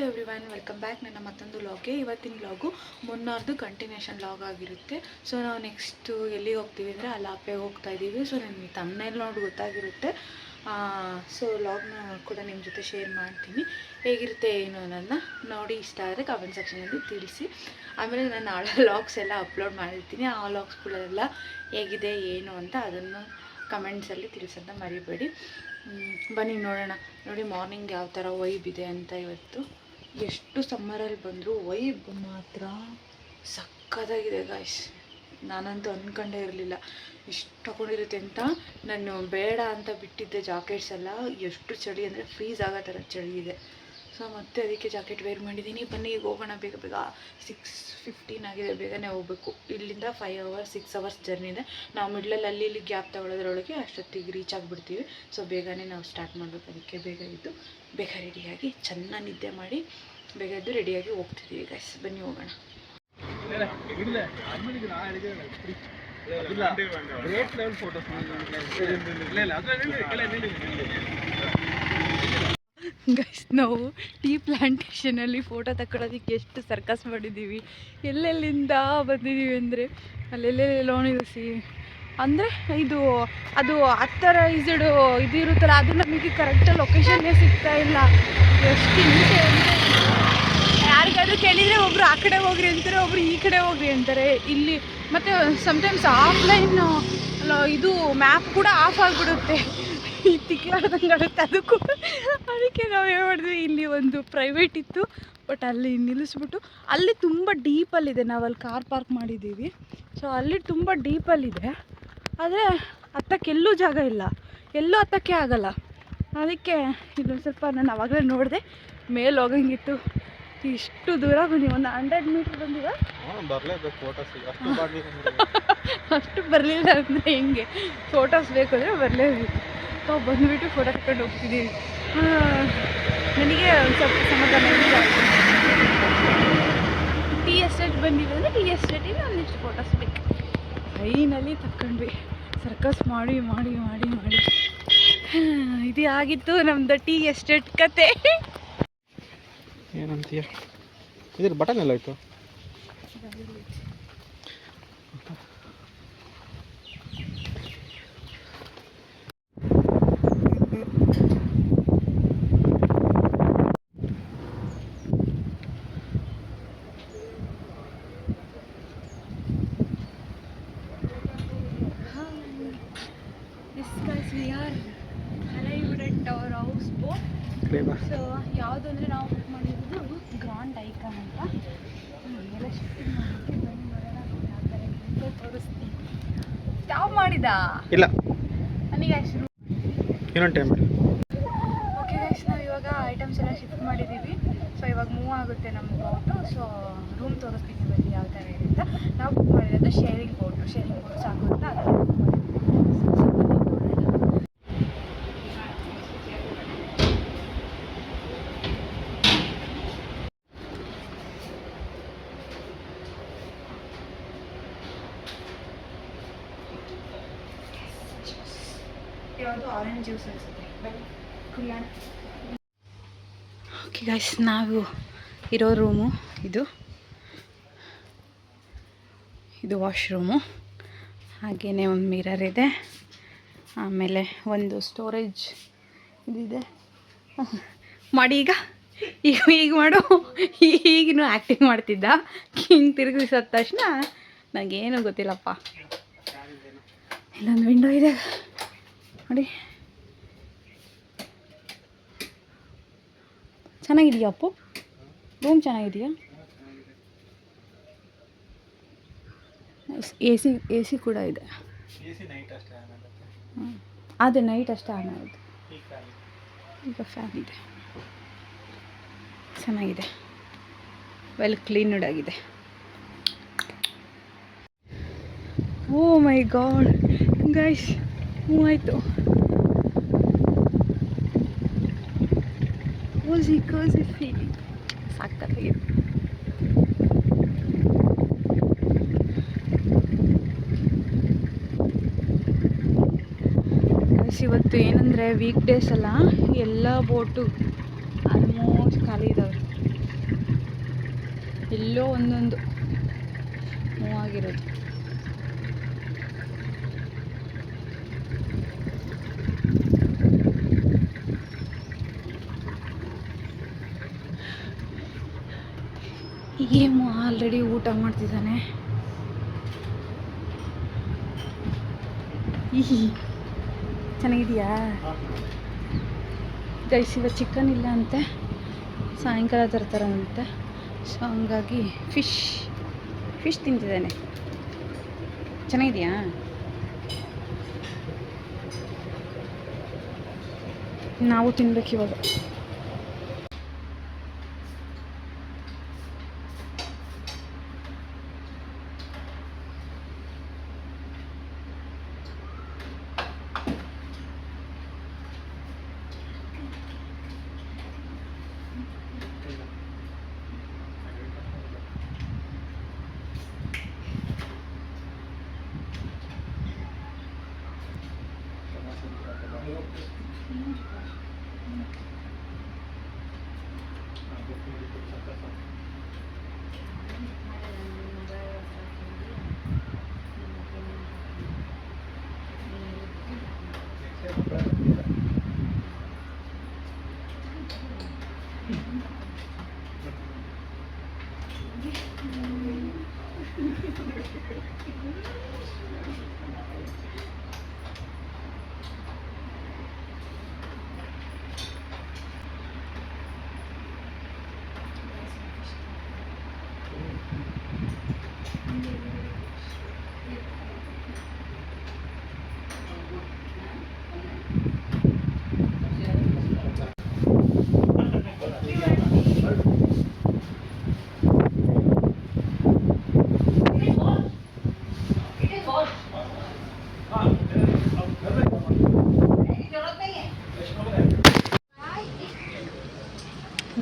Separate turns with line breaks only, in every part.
Everyone, welcome back ನನ್ನ ಮತ್ತೊಂದು ವ್ಲಾಗ್ಗೆ. ಇವತ್ತಿನ ವ್ಲಾಗು ಮುನ್ನಾರ್ದು ಕಂಟಿನ್ಯೂಷನ್ ವ್ಲಾಗ್ ಆಗಿರುತ್ತೆ. ಸೊ ನಾವು ನೆಕ್ಸ್ಟು ಎಲ್ಲಿಗೆ ಹೋಗ್ತೀವಿ ಅಂದರೆ ಅಲಾಪೆಗೆ ಹೋಗ್ತಾ ಇದ್ದೀವಿ. ಸೊ ನಿಮಗೆ ತಮ್ಮನೇಲಿ ನೋಡಿ ಗೊತ್ತಾಗಿರುತ್ತೆ. ಸೊ ವ್ಲಾಗ್ನ ಕೂಡ ನಿಮ್ಮ ಜೊತೆ ಶೇರ್ ಮಾಡ್ತೀನಿ. ಹೇಗಿರುತ್ತೆ ಏನು ಅನ್ನೋದನ್ನ ನೋಡಿ. ಇಷ್ಟ ಆದರೆ ಕಮೆಂಟ್ ಸೆಕ್ಷನಲ್ಲಿ ತಿಳಿಸಿ. ಆಮೇಲೆ ನಾನು ನಾಳೆ ವ್ಲಾಗ್ಸ್ ಎಲ್ಲ ಅಪ್ಲೋಡ್ ಮಾಡಿರ್ತೀನಿ. ಆ ವ್ಲಾಗ್ಸ್ಗಳೆಲ್ಲ ಹೇಗಿದೆ ಏನು ಅಂತ ಅದನ್ನು ಕಮೆಂಟ್ಸಲ್ಲಿ ತಿಳಿಸೋದನ್ನ ಮರಿಬೇಡಿ. ಬನ್ನಿ ನೋಡೋಣ. ನೋಡಿ ಮಾರ್ನಿಂಗ್ ಯಾವ ಥರ ವೈಬ್ ಇದೆ ಅಂತ. ಇವತ್ತು ಎಷ್ಟು ಸಮ್ಮರಲ್ಲಿ ಬಂದರೂ ವೈಬ್ ಮಾತ್ರ ಸಕ್ಕತ್ತಾಗಿದೆ ಗಾಯ್ಸ್. ನಾನಂತೂ ಅಂದ್ಕೊಂಡೇ ಇರಲಿಲ್ಲ ಇಷ್ಟು ತಗೊಂಡಿರುತ್ತೆ ಅಂತ. ನಾನು ಬೇಡ ಅಂತ ಬಿಟ್ಟಿದ್ದೆ ಜಾಕೆಟ್ಸ್ ಎಲ್ಲ. ಎಷ್ಟು ಚಳಿ ಅಂದರೆ ಫ್ರೀಸ್ ಆಗೋ ಥರ ಚಳಿ ಇದೆ. ಸೊ ಮತ್ತೆ ಅದಕ್ಕೆ ಜಾಕೆಟ್ ವೇರ್ ಮಾಡಿದ್ದೀನಿ. ಬನ್ನಿ ಈಗ ಹೋಗೋಣ ಬೇಗ ಬೇಗ. 6:15 ಆಗಿದೆ, ಬೇಗನೆ ಹೋಗಬೇಕು. ಇಲ್ಲಿಂದ 5 hours 6 hours ಜರ್ನಿ ಇದೆ. ನಾವು ಮಿಡ್ಲಲ್ಲಿ ಅಲ್ಲಿ ಇಲ್ಲಿ ಗ್ಯಾಪ್ ತಗೊಳ್ಳೋದ್ರೊಳಗೆ ಅಷ್ಟೊತ್ತಿಗೆ ರೀಚ್ ಆಗಿಬಿಡ್ತೀವಿ. ಸೊ ಬೇಗನೆ ನಾವು ಸ್ಟಾರ್ಟ್ ಮಾಡಬೇಕು. ಅದಕ್ಕೆ ಬೇಗ ಇದ್ದು ಬೇಗ ರೆಡಿಯಾಗಿ ಚೆನ್ನಾಗಿ ನಿದ್ದೆ ಮಾಡಿ ಬೇಗ ಇದ್ದು ರೆಡಿಯಾಗಿ ಹೋಗ್ತಿದ್ದೀವಿ ಗೈಸ್. ಬನ್ನಿ ಹೋಗೋಣ. ಗೈಸ್, ನಾವು ಟೀ ಪ್ಲ್ಯಾಂಟೇಷನಲ್ಲಿ ಫೋಟೋ ತಗೊಳ್ಳೋದಕ್ಕೆ ಎಷ್ಟು ಸರ್ಕಸ್ ಮಾಡಿದ್ದೀವಿ. ಎಲ್ಲೆಲ್ಲಿಂದ ಬಂದಿದ್ದೀವಿ ಅಂದರೆ ಅಲ್ಲೆಲ್ಲೆಲ್ಲೋ ನಿಲ್ಲಿಸಿ ಅಂದರೆ ಅದು ಅಥರೈಸ್ಡ್ ಇದು ಇರುತ್ತಲ್ಲ, ಅದು ನಮಗೆ ಕರೆಕ್ಟಾಗಿ ಲೊಕೇಶನ್ನೇ ಸಿಗ್ತಾ ಇಲ್ಲ. ಎಷ್ಟು ಹಿಂಸೆ ಅಂದರೆ ಯಾರಿಗಾದ್ರೂ ಕೇಳಿದರೆ ಒಬ್ಬರು ಆ ಕಡೆ ಹೋಗ್ರಿ ಅಂತಾರೆ, ಒಬ್ಬರು ಈ ಕಡೆ ಹೋಗ್ರಿ ಅಂತಾರೆ. ಇಲ್ಲಿ ಮತ್ತು ಸಮ್ಟೈಮ್ಸ್ ಆಫ್ಲೈನ್ ಇದು ಮ್ಯಾಪ್ ಕೂಡ ಆಫ್ ಆಗಿಬಿಡುತ್ತೆ. ತಿಕ್ಲಾಡ್ದಂಗೆ ಆಗುತ್ತೆ ಅದಕ್ಕೂ. ಅದಕ್ಕೆ ನಾವು ಏನು ಮಾಡಿದ್ವಿ, ಇಲ್ಲಿ ಒಂದು ಪ್ರೈವೇಟ್ ಇತ್ತು, ಬಟ್ ಅಲ್ಲಿ ನಿಲ್ಲಿಸ್ಬಿಟ್ಟು ಅಲ್ಲಿ ತುಂಬ ಡೀಪಲ್ಲಿದೆ. ನಾವಲ್ಲಿ ಕಾರ್ ಪಾರ್ಕ್ ಮಾಡಿದ್ದೀವಿ. ಸೊ ಅಲ್ಲಿ ತುಂಬ ಡೀಪಲ್ಲಿದೆ, ಆದರೆ ಹತ್ತಕ್ಕೆ ಎಲ್ಲೂ ಜಾಗ ಇಲ್ಲ, ಎಲ್ಲೂ ಹತ್ತಕ್ಕೆ ಆಗಲ್ಲ. ಅದಕ್ಕೆ ಇದೊಂದು ಸ್ವಲ್ಪ ನಾನು ಆವಾಗಲೇ ನೋಡಿದೆ, ಮೇಲೆ ಹೋಗಂಗಿತ್ತು. ಇಷ್ಟು ದೂರ ಬಂದೀವಿ, ಒಂದು 100 ಮೀಟ್ರ್ ಬಂದಿವ. ಅಷ್ಟು ಬರಲಿಲ್ಲ ಅಂದರೆ ಹೆಂಗೆ? ಫೋಟೋಸ್ ಬೇಕು ಅಂದರೆ ಬರಲೇಬೇಕು. ನಾವು ಬಂದುಬಿಟ್ಟು ಫೋಟೋ ತಗೊಂಡು ಹೋಗ್ತಿದ್ದೀವಿ. ನನಗೆ ಒಂದು ಸ್ವಲ್ಪ ಸಮಾಧಾನ ಇದೆ. ಟೀ ಎಸ್ಟೇಟ್ ಬಂದಿವಿ ಅಂದರೆ ಟೀ ಎಸ್ಟೇಟಿಗೆ ಒಂದಿಷ್ಟು ಫೋಟೋಸ್ ಬೇಕು. ಫೈನಲಿ ತಗೊಂಡ್ವಿ. ಸರ್ಕಸ್ ಮಾಡಿ ಮಾಡಿ ಮಾಡಿ ಮಾಡಿ ಇದು ಆಗಿತ್ತು ನಮ್ಮದು ಟೀ ಎಸ್ಟೇಟ್ ಕತೆ.
ಏನಂತೀಯ? ಇದ್ರ ಬಟನ್ ಎಲ್ಲ ಆಯಿತು.
ಸೊ ಯಾವುದು ಅಂದರೆ ನಾವು ಬುಕ್ ಮಾಡಿರೋದು ಗ್ರ್ಯಾಂಡ್ ಐಕಾನ್ ಅಂತ. ಎಲ್ಲ ಶಿಫ್ಟಿಂಗ್ ಮಾಡೋಕ್ಕೆ ಬನ್ನಿ ನೋಡೋಣ ಯಾವ ಥರ ಇದೆ ತೋರಿಸ್ತೀನಿ. ಸ್ಟಾಪ್ ಮಾಡಿದ
ಇಲ್ಲ
ನನಗೆ ಅಷ್ಟು
ಇನ್ನೊಂದು ಟೈಮ್.
ಓಕೆ ಗೈಸ್, ನಾವು ಇವಾಗ ಐಟಮ್ಸ್ ಎಲ್ಲ ಶಿಫ್ಟ್ ಮಾಡಿದ್ದೀವಿ. ಸೊ ಇವಾಗ ಮೂವ್ ಆಗುತ್ತೆ ನಮ್ಮ ಬೋಟು. ಸೊ ರೂಮ್ ತೋರಿಸ್ತೀನಿ ಬನ್ನಿ ಯಾವ ಥರ ಇದೆ ಅಂತ. ನಾವು ಬುಕ್ ಮಾಡಿರೋದು ಶೇರಿಂಗ್ ಬೋಟ್ ಸಾಕು ಅಂತ ಅದನ್ನು ಬುಕ್ ಮಾಡಿದ್ದೀವಿ. ಯಾವುದು ಆರೆಂಜ್ ಜ್ಯೂಸ್ ಅನಿಸುತ್ತೆ. ಕುಡಿಯೋಣ. ಓಕೆ ಗೈಸ್, ನಾವು ಇರೋ ರೂಮು ಇದು ವಾಶ್ರೂಮು. ಹಾಗೆಯೇ ಒಂದು ಮಿರರ್ ಇದೆ. ಆಮೇಲೆ ಒಂದು ಸ್ಟೋರೇಜ್ ಇದಿದೆ. ಮಾಡಿ ಈಗ ಮಾಡು. ಈಗಿನೂ ಆ್ಯಕ್ಟಿಂಗ್ ಮಾಡ್ತಿದ್ದ. ಹಿಂಗೆ ತಿರುಗಿಸೋದ ತಕ್ಷಣ ನನಗೇನು ಗೊತ್ತಿಲ್ಲಪ್ಪ. ಇಲ್ಲೊಂದು ವಿಂಡೋ ಇದೆ ನೋಡಿ. ಚೆನ್ನಾಗಿದೆಯಾ ಅಪ್ಪು? ರೂಮ್ ಚೆನ್ನಾಗಿದೆಯಾ? ಎ ಸಿ ಕೂಡ ಇದೆ. ಅದೇ ನೈಟ್ ಅಷ್ಟೇ ಆನ್ ಆಗುತ್ತೆ. ಈಗ ಫ್ಯಾನ್ ಇದೆ. ಚೆನ್ನಾಗಿದೆ, ವೆಲ್ ಕ್ಲೀನ್ಡ್ ಆಗಿದೆ. ಓ ಮೈ ಗಾಡ್ ಗೈಸ್, ಆಯಿತು. ಕೋಸಿ ಫೀಲಿಂಗ್ ಸಾಕಾಗಿದೆ. ಇವತ್ತು ಏನಂದರೆ ವೀಕ್ ಡೇಸ್ ಅಲ್ಲ, ಎಲ್ಲ ಬೋಟು ಆಲ್ಮೋಸ್ಟ್ ಖಾಲಿ ಇದ್ದಾವೆ. ಎಲ್ಲೋ ಒಂದೊಂದು ಮೂವ್ ಆಗಿರೋದು. ಏಮು ಆಲ್ರೆಡಿ ಊಟ ಮಾಡ್ತಿದ್ದಾನೆ. ಚೆನ್ನಾಗಿದೆಯಾ ಗೈಸ್? ಇವತ್ತು ಚಿಕನ್ ಇಲ್ಲ ಅಂತೆ, ಸಾಯಂಕಾಲ ತರ್ತಾರಂತೆ. ಸೊ ಹಂಗಾಗಿ ಫಿಶ್ ತಿಂತಿದ್ದಾನೆ. ಚೆನ್ನಾಗಿದೆಯಾ? ನಾವು ತಿನ್ಬೇಕು ಇವಾಗ.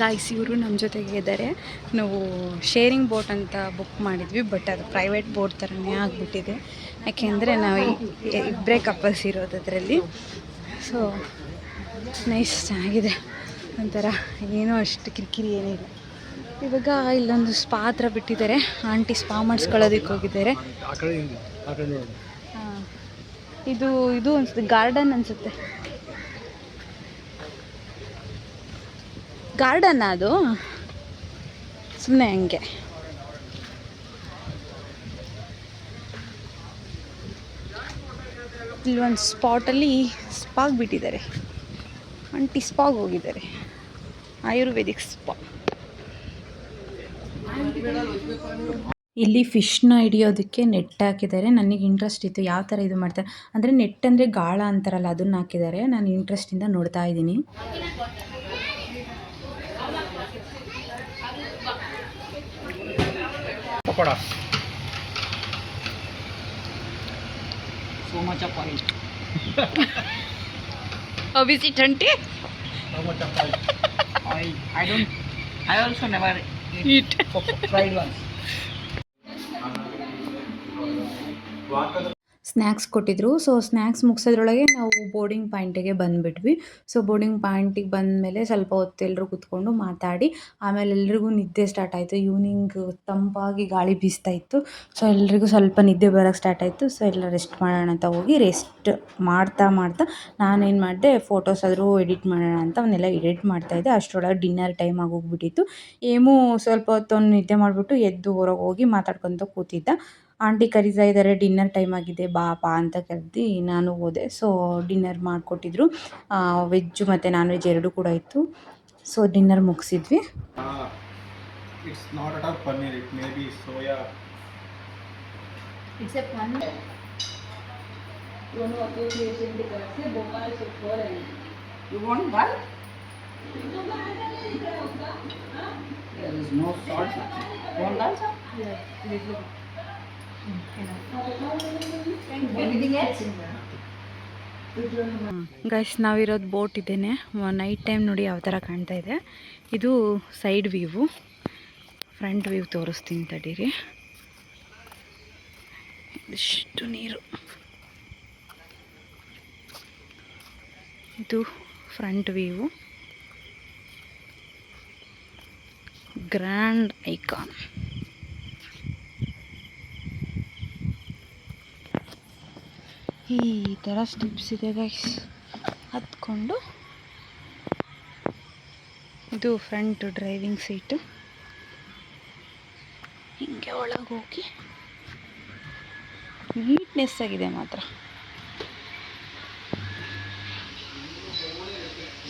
ಗಾಯ್ಸ್, ಇವರು ನಮ್ಮ ಜೊತೆಗೆ ಇದ್ದಾರೆ. ನಾವು ಶೇರಿಂಗ್ ಬೋಟ್ ಅಂತ ಬುಕ್ ಮಾಡಿದ್ವಿ, ಬಟ್ ಅದು ಪ್ರೈವೇಟ್ ಬೋಟ್ ಥರನೇ ಆಗಿಬಿಟ್ಟಿದೆ. ಯಾಕೆಂದರೆ ನಾವು ಇಬ್ಬರೇ ಕಪಲ್ಸ್ ಇರೋದು ಅದರಲ್ಲಿ. ಸೊ ನೈಸ್, ಚೆನ್ನಾಗಿದೆ ಒಂಥರ, ಏನೋ ಅಷ್ಟು ಕಿರಿಕಿರಿ ಏನಿಲ್ಲ. ಇವಾಗ ಇಲ್ಲೊಂದು ಸ್ಪಾ ಹತ್ರ ಬಿಟ್ಟಿದ್ದಾರೆ. ಆಂಟಿ ಸ್ಪಾ ಮಾಡಿಸ್ಕೊಳ್ಳೋದಕ್ಕೆ ಹೋಗಿದ್ದಾರೆ. ಇದು ಅನಿಸುತ್ತೆ ಗಾರ್ಡನ್ ಅನಿಸುತ್ತೆ. ಗಾರ್ಡನ್ ಅದು ಸುಮ್ಮನೆ ಹಂಗೆ. ಇಲ್ಲೊಂದು ಸ್ಪಾಟಲ್ಲಿ ಸ್ಪಾಗ್ ಬಿಟ್ಟಿದ್ದಾರೆ. ಆಂಟಿ ಸ್ಪಾಗ್ ಹೋಗಿದ್ದಾರೆ, ಆಯುರ್ವೇದಿಕ್ ಸ್ಪಾ. ಇಲ್ಲಿ ಫಿಶ್ನ ಹಿಡಿಯೋದಕ್ಕೆ ನೆಟ್ ಹಾಕಿದ್ದಾರೆ. ನನಗೆ ಇಂಟ್ರೆಸ್ಟ್ ಇತ್ತು ಯಾವ ಥರ ಇದು ಮಾಡ್ತಾರೆ ಅಂದರೆ, ನೆಟ್ ಅಂದರೆ ಗಾಳ ಅಂತಾರಲ್ಲ, ಅದನ್ನು ಹಾಕಿದ್ದಾರೆ. ನಾನು ಇಂಟ್ರೆಸ್ಟಿಂದ ನೋಡ್ತಾ ಇದ್ದೀನಿ.
Pakoda.
So much of oil.
How is it, aunty?
How much of oil?
Oil. I also never eat fried ones.
Snacks ಕೊಟ್ಟಿದ್ರು. ಸೊ ಸ್ನ್ಯಾಕ್ಸ್ ಮುಗಿಸೋದ್ರೊಳಗೆ ನಾವು ಬೋರ್ಡಿಂಗ್ ಪಾಯಿಂಟಿಗೆ ಬಂದುಬಿಟ್ವಿ. ಸೊ ಬೋರ್ಡಿಂಗ್ ಪಾಯಿಂಟಿಗೆ ಬಂದಮೇಲೆ ಸ್ವಲ್ಪ ಹೊತ್ತು ಎಲ್ಲರೂ ಕೂತ್ಕೊಂಡು ಮಾತಾಡಿ, ಆಮೇಲೆ ಎಲ್ರಿಗೂ ನಿದ್ದೆ ಸ್ಟಾರ್ಟ್ ಆಯಿತು. ಈವ್ನಿಂಗ್ ತಂಪಾಗಿ ಗಾಳಿ ಬೀಸ್ತಾ ಇತ್ತು. ಸೊ ಎಲ್ರಿಗೂ ಸ್ವಲ್ಪ ನಿದ್ದೆ ಬರೋಕ್ಕೆ ಸ್ಟಾರ್ಟ್ ಆಯಿತು. ಸೊ ಎಲ್ಲ ರೆಸ್ಟ್ ಮಾಡೋಣ ಅಂತ ಹೋಗಿ ರೆಸ್ಟ್ ಮಾಡ್ತಾ ನಾನೇನು ಮಾಡಿದೆ, ಫೋಟೋಸ್ ಆದರೂ ಎಡಿಟ್ ಮಾಡೋಣ ಅಂತ ಅವನ್ನೆಲ್ಲ ಎಡಿಟ್ ಮಾಡ್ತಾಯಿದ್ದೆ. ಅಷ್ಟರೊಳಗೆ ಡಿನ್ನರ್ ಟೈಮ್ ಆಗೋಗ್ಬಿಟ್ಟಿತ್ತು. ಏಮೂ ಸ್ವಲ್ಪ ಹೊತ್ತು ನಿದ್ದೆ ಮಾಡಿಬಿಟ್ಟು ಎದ್ದು ಹೊರಗೆ ಹೋಗಿ ಮಾತಾಡ್ಕೊತ ಕೂತಿದ್ದ. ಆಂಟಿ ಕರೀತಾ ಇದ್ದಾರೆ, ಡಿನ್ನರ್ ಟೈಮ್ ಆಗಿದೆ ಬಾ ಅಂತ ಕರೆದು ನಾನು ಹೋದೆ. So dinner ಮಾಡಿಕೊಟ್ಟಿದ್ರು. ವೆಜ್ಜು ಮತ್ತು ನಾನ್ ವೆಜ್ ಎರಡೂ ಕೂಡ ಇತ್ತು. ಸೊ ಡಿನ್ನರ್ ಮುಗಿಸಿದ್ವಿ.
It's not at all paneer, it may be soya.
It's a paneer. दोनों एसोसिएशन की तरफ से भोपाल शिफ्ट हो रहे हैं.
You want dal? There is no salt. You want dal, sir? Anything else?
Guys, ನಾವಿರೋದು ಬೋಟ್ ಇದ್ದೇನೆ. ನೈಟ್ ಟೈಮ್ ನೋಡಿ ಯಾವ ಥರ ಕಾಣ್ತಾ ಇದೆ. ಇದು ಸೈಡ್ ವ್ಯೂವು. ಫ್ರಂಟ್ ವ್ಯೂ ತೋರಿಸ್ತೀನಿ ತಡೀರಿ. ಇಷ್ಟು ನೀರು. ಇದು ಫ್ರಂಟ್ ವ್ಯೂವು. Grand icon. ಈ ಥರ ಸ್ಟೆಪ್ಸ್ ಇದೆ ಗೈಸ್, ಹತ್ಕೊಂಡು ಇದು ಫ್ರಂಟ್ ಡ್ರೈವಿಂಗ್ ಸೀಟು. ಹಿಂಗೆ ಒಳಗೆ ಹೋಗಿ ನೀಟ್ನೆಸ್ ಆಗಿದೆ ಮಾತ್ರ.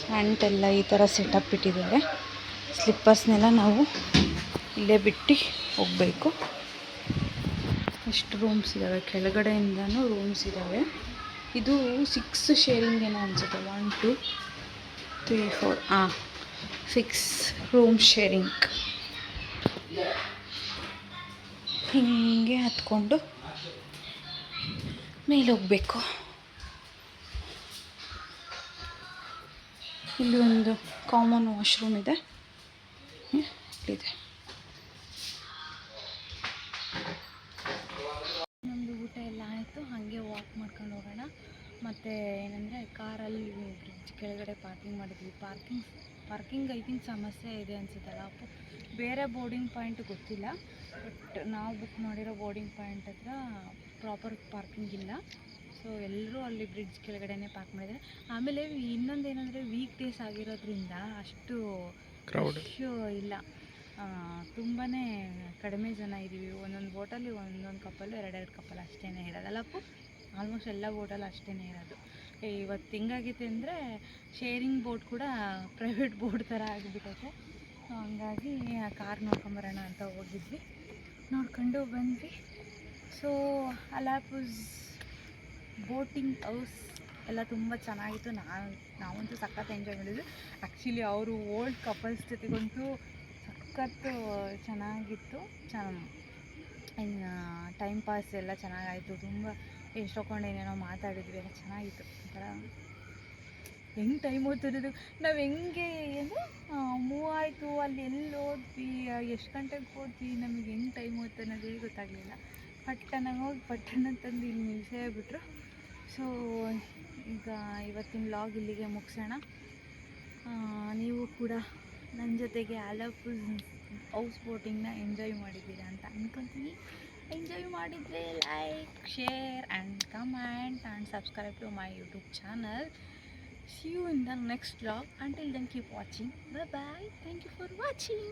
ಫ್ರಂಟೆಲ್ಲ ಈ ಥರ ಸೆಟಪ್ ಇಟ್ಟಿದ್ದಾರೆ. ಸ್ಲಿಪ್ಪರ್ಸ್ನೆಲ್ಲ ನಾವು ಇಲ್ಲೇ ಬಿಟ್ಟು ಹೋಗಬೇಕು. ಎಷ್ಟು ರೂಮ್ಸ್ ಇದ್ದಾವೆ, ಕೆಳಗಡೆಯಿಂದನೂ ರೂಮ್ಸ್ ಇದ್ದಾವೆ. ಇದು 6 ಶೇರಿಂಗ್ ಏನೋ ಅನಿಸುತ್ತೆ. 1 2 3 4 6 ರೂಮ್ ಶೇರಿಂಗ್. ಹೀಗೆ ಹತ್ಕೊಂಡು ಮೇಲೆ ಹೋಗಬೇಕು. ಇಲ್ಲಿ ಒಂದು ಕಾಮನ್ ವಾಶ್ರೂಮ್ ಇದೆ. ಇಲ್ಲಿದೆ. ನಮ್ಮದು ಊಟ ಎಲ್ಲ ಆಯಿತು. ಹಾಗೆ ವಾಕ್ ಮಾಡ್ಕೊಂಡು ಹೋಗೋಣ. ಮತ್ತು ಏನಂದರೆ ಕಾರಲ್ಲಿ ಬ್ರಿಡ್ಜ್ ಕೆಳಗಡೆ ಪಾರ್ಕಿಂಗ್ ಮಾಡಿದ್ವಿ. ಪಾರ್ಕಿಂಗ್ ಐ ಥಿಂಕ್ ಸಮಸ್ಯೆ ಇದೆ ಅನಿಸುತ್ತಲ್ಲ. ಬೇರೆ ಬೋರ್ಡಿಂಗ್ ಪಾಯಿಂಟ್ ಗೊತ್ತಿಲ್ಲ, ಬಟ್ ನಾವು ಬುಕ್ ಮಾಡಿರೋ ಬೋರ್ಡಿಂಗ್ ಪಾಯಿಂಟ್ ಹತ್ರ ಪ್ರಾಪರ್ ಪಾರ್ಕಿಂಗ್ ಇಲ್ಲ. ಸೊ ಎಲ್ಲರೂ ಅಲ್ಲಿ ಬ್ರಿಡ್ಜ್ ಕೆಳಗಡೆನೇ ಪಾರ್ಕ್ ಮಾಡಿದ್ದಾರೆ. ಆಮೇಲೆ ಇನ್ನೊಂದು ಏನಂದರೆ ವೀಕ್ ಡೇಸ್ ಆಗಿರೋದ್ರಿಂದ ಅಷ್ಟು
ಕ್ರೌಡ್
ಇಲ್ಲ, ತುಂಬಾ ಕಡಿಮೆ ಜನ ಇದ್ದೀವಿ. ಒಂದೊಂದು ಬೋಟಲ್ಲಿ ಒಂದೊಂದು ಕಪ್ಪಲು 2 ಕಪ್ಪಲ್ ಅಷ್ಟೇ ಇರೋದಲ್ಲಪ್ಪು. ಆಲ್ಮೋಸ್ಟ್ ಎಲ್ಲ ಬೋಟಲ್ಲಿ ಅಷ್ಟೇ ಇರೋದು. ಇವತ್ತು ಹೆಂಗಾಗೈತೆ ಅಂದರೆ ಶೇರಿಂಗ್ ಬೋಟ್ ಕೂಡ ಪ್ರೈವೇಟ್ ಬೋಟ್ ಥರ ಆಗಿಬಿಟ್ಟೈತೆ. ಹಂಗಾಗಿ ಆ ಕಾರ್ ನೋಡ್ಕೊಂಬರೋಣ ಅಂತ ಹೋಗಿದ್ವಿ, ನೋಡ್ಕೊಂಡು ಬಂದ್ವಿ. ಸೊ ಅಲಾಪುಸ್ ಬೋಟಿಂಗ್ ಹೌಸ್ ಎಲ್ಲ ತುಂಬ ಚೆನ್ನಾಗಿತ್ತು. ನಾವಂತೂ ಸಖತ್ ಎಂಜಾಯ್ ಮಾಡಿದ್ವಿ. ಆ್ಯಕ್ಚುಲಿ ಅವರು ಓಲ್ಡ್ ಕಪಲ್ಸ್ ಜೊತೆಗಂತೂ ಸಖತ್ತು ಚೆನ್ನಾಗಿತ್ತು. ಟೈಮ್ ಪಾಸ್ ಎಲ್ಲ ಚೆನ್ನಾಗಾಯಿತು. ತುಂಬ ಎಷ್ಟೊಂದು ಏನೇನೋ ಮಾತಾಡಿದ್ವಿ, ಎಲ್ಲ ಚೆನ್ನಾಗಿತ್ತು. ಒಂಥರ ಹೆಂಗೆ ಟೈಮ್ ಓದ್ತಿರೋದು, ನಾವು ಹೆಂಗೆ ಅಂದರೆ ಮೂವ್ ಆಯಿತು, ಅಲ್ಲಿ ಎಲ್ಲಿ ಹೋದ್ವಿ, ಎಷ್ಟು ಗಂಟೆಗೆ ಹೋದ್ವಿ, ನಮಗೆ ಹೆಂಗೆ ಟೈಮ್ ಓದ್ತು ಅನ್ನೋದೇ ಗೊತ್ತಾಗಲಿಲ್ಲ. ಪಟ್ಟಣ ಹೋಗಿ ಪಟ್ಟಣ ತಂದು ಇಲ್ಲಿ ನಿಲ್ಲಿಸೇ ಬಿಟ್ರು. ಸೊ ಈಗ ಇವತ್ತಿನ ವ್ಲಾಗ್ ಇಲ್ಲಿಗೆ ಮುಗಿಸೋಣ. ನೀವು ಕೂಡ ನನ್ನ ಜೊತೆಗೆ ಅಲಾಪುಸ್ ಹೌಸ್ ಬೋಟಿಂಗ್ನ ಎಂಜಾಯ್ ಮಾಡಿದ್ದೀರಾ ಅಂತ ಅಂದ್ಕೊತೀನಿ. ಎಂಜಾಯ್ ಮಾಡಿದರೆ like, share and comment and subscribe to my YouTube channel. See you in the next vlog. Until then, keep watching. Bye bye. Thank you for watching.